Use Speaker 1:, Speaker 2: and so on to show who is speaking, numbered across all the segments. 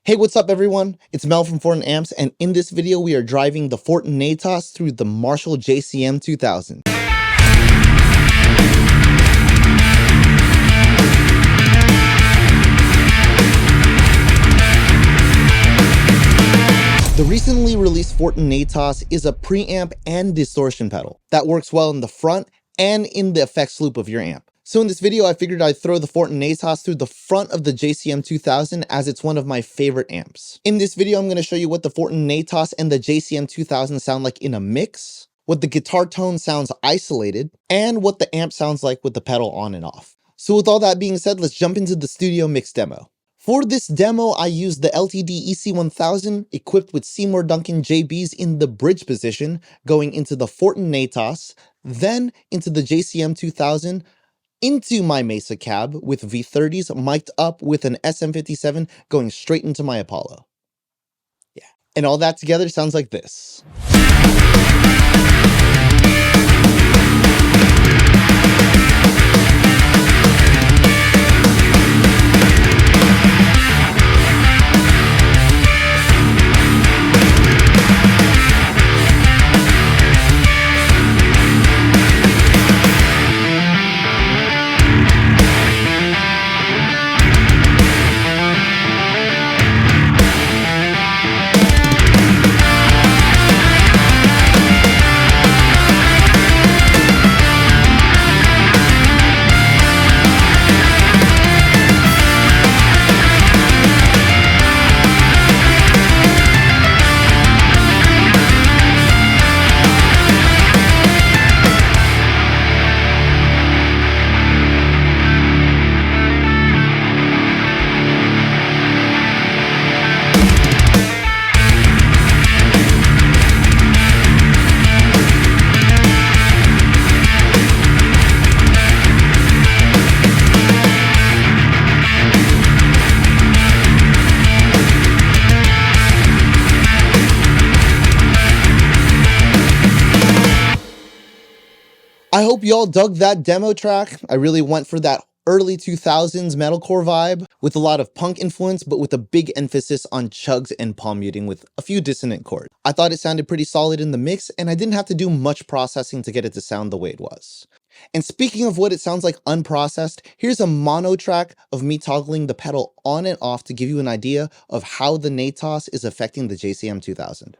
Speaker 1: Hey, what's up everyone? It's Mel from Fortin Amps, and in this video we are driving the Fortin NATAS through the Marshall JCM-2000. The recently released Fortin NATAS is a preamp and distortion pedal that works well in the front and in the effects loop of your amp. So in this video, I figured I'd throw the Fortin NATAS through the front of the JCM-2000 as it's one of my favorite amps. In this video, I'm going to show you what the Fortin NATAS and the JCM-2000 sound like in a mix, what the guitar tone sounds isolated, and what the amp sounds like with the pedal on and off. So with all that being said, let's jump into the studio mix demo. For this demo, I used the LTD EC1000 equipped with Seymour Duncan JBs in the bridge position, going into the Fortin NATAS, then into the JCM-2000, into my Mesa cab with V30s mic'd up with an SM57 going straight into my Apollo. Yeah, and all that together sounds like this. I hope y'all dug that demo track. I really went for that early 2000s metalcore vibe with a lot of punk influence, but with a big emphasis on chugs and palm muting with a few dissonant chords. I thought it sounded pretty solid in the mix, and I didn't have to do much processing to get it to sound the way it was. And speaking of what it sounds like unprocessed, here's a mono track of me toggling the pedal on and off to give you an idea of how the NATAS is affecting the JCM-2000.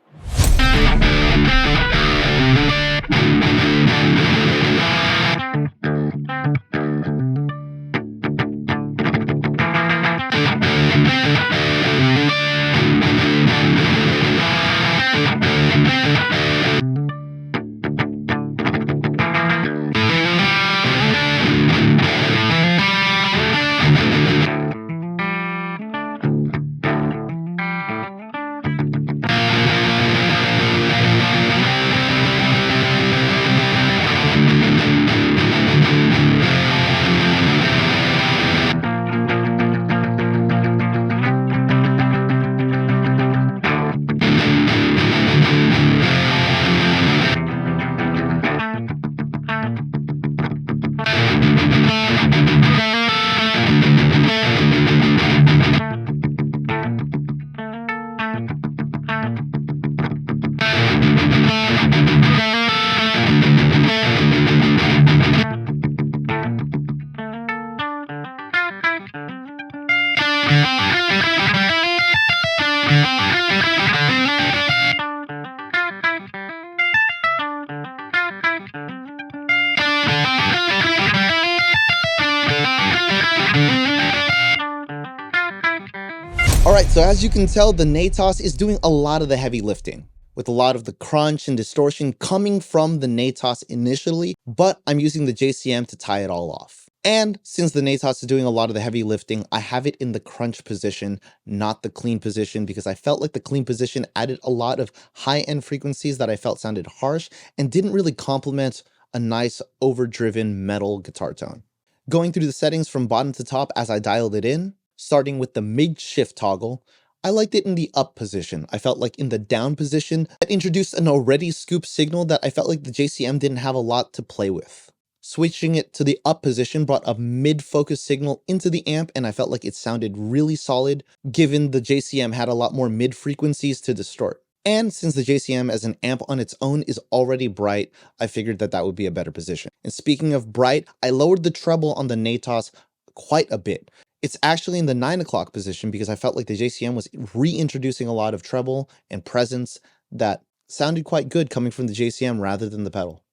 Speaker 1: Alright, so as you can tell, the NATAS is doing a lot of the heavy lifting, with a lot of the crunch and distortion coming from the NATAS initially, but I'm using the JCM to tie it all off. And since the NATAS is doing a lot of the heavy lifting, I have it in the crunch position, not the clean position, because I felt like the clean position added a lot of high-end frequencies that I felt sounded harsh and didn't really complement a nice overdriven metal guitar tone. Going through the settings from bottom to top as I dialed it in, starting with the mid-shift toggle, I liked it in the up position. I felt like in the down position, that introduced an already scooped signal that I felt like the JCM didn't have a lot to play with. Switching it to the up position brought a mid-focus signal into the amp, and I felt like it sounded really solid, given the JCM had a lot more mid-frequencies to distort. And since the JCM as an amp on its own is already bright, I figured that that would be a better position. And speaking of bright, I lowered the treble on the NATAS quite a bit. It's actually in the 9 o'clock position because I felt like the JCM was reintroducing a lot of treble and presence that sounded quite good coming from the JCM rather than the pedal.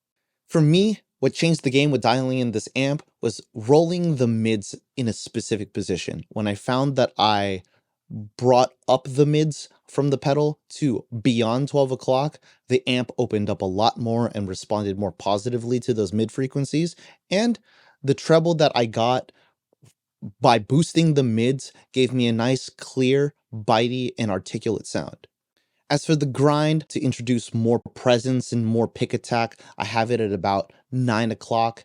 Speaker 1: For me, what changed the game with dialing in this amp was rolling the mids in a specific position. When I found that I brought up the mids from the pedal to beyond 12 o'clock, the amp opened up a lot more and responded more positively to those mid frequencies. And the treble that I got by boosting the mids gave me a nice, clear, bitey, and articulate sound. As for the grind, to introduce more presence and more pick attack, I have it at about 9 o'clock.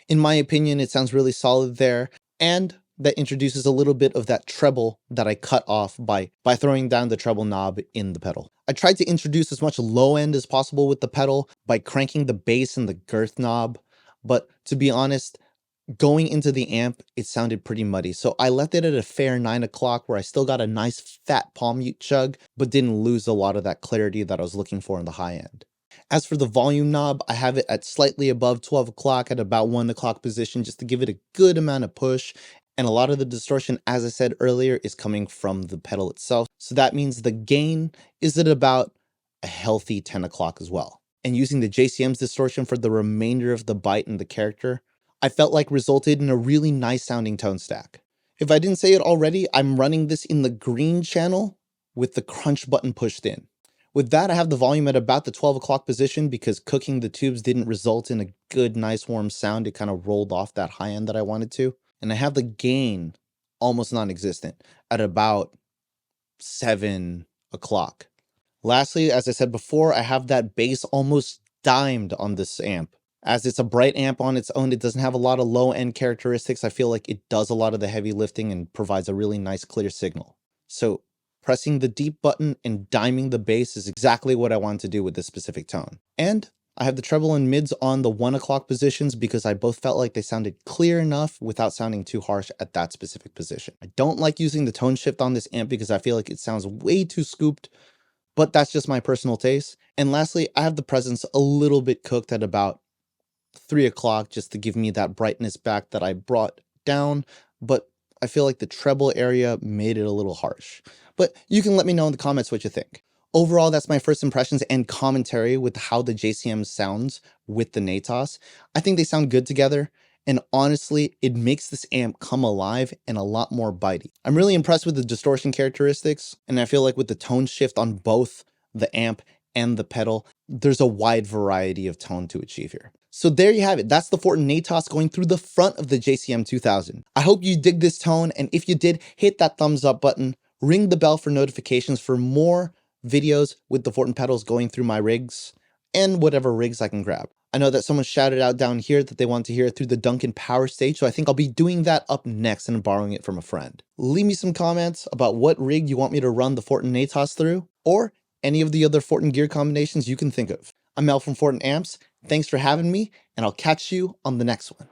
Speaker 1: In my opinion, it sounds really solid there, and that introduces a little bit of that treble that I cut off by throwing down the treble knob in the pedal. I tried to introduce as much low end as possible with the pedal by cranking the bass and the girth knob, but to be honest, going into the amp, it sounded pretty muddy, so I left it at a fair 9 o'clock where I still got a nice fat palm mute chug, but didn't lose a lot of that clarity that I was looking for in the high end. As for the volume knob, I have it at slightly above 12 o'clock at about 1 o'clock position just to give it a good amount of push, and a lot of the distortion, as I said earlier, is coming from the pedal itself, so that means the gain is at about a healthy 10 o'clock as well. And using the JCM's distortion for the remainder of the bite and the character, I felt like resulted in a really nice sounding tone stack. If I didn't say it already, I'm running this in the green channel with the crunch button pushed in. With that, I have the volume at about the 12 o'clock position because cooking the tubes didn't result in a good, nice, warm sound. It kind of rolled off that high end that I wanted to. And I have the gain almost non-existent at about 7 o'clock. Lastly, as I said before, I have that bass almost dimed on this amp. As it's a bright amp on its own, it doesn't have a lot of low-end characteristics. I feel like it does a lot of the heavy lifting and provides a really nice, clear signal. So pressing the deep button and diming the bass is exactly what I want to do with this specific tone. And I have the treble and mids on the 1 o'clock positions because I both felt like they sounded clear enough without sounding too harsh at that specific position. I don't like using the tone shift on this amp because I feel like it sounds way too scooped, but that's just my personal taste. And lastly, I have the presence a little bit cooked at about 3 o'clock just to give me that brightness back that I brought down, but I feel like the treble area made it a little harsh. But you can let me know in the comments what you think. Overall, that's my first impressions and commentary with how the JCM sounds with the NATAS. I think they sound good together, and honestly, it makes this amp come alive and a lot more bitey. I'm really impressed with the distortion characteristics, and I feel like with the tone shift on both the amp and the pedal, there's a wide variety of tone to achieve here. So there you have it. That's the Fortin NATAS going through the front of the JCM-2000. I hope you dig this tone, and if you did, hit that thumbs up button, ring the bell for notifications for more videos with the Fortin pedals going through my rigs and whatever rigs I can grab. I know that someone shouted out down here that they want to hear it through the Duncan Power Stage, so I think I'll be doing that up next and borrowing it from a friend. Leave me some comments about what rig you want me to run the Fortin NATAS through, or any of the other Fortin gear combinations you can think of. I'm Mel from Fortin Amps. Thanks for having me, and I'll catch you on the next one.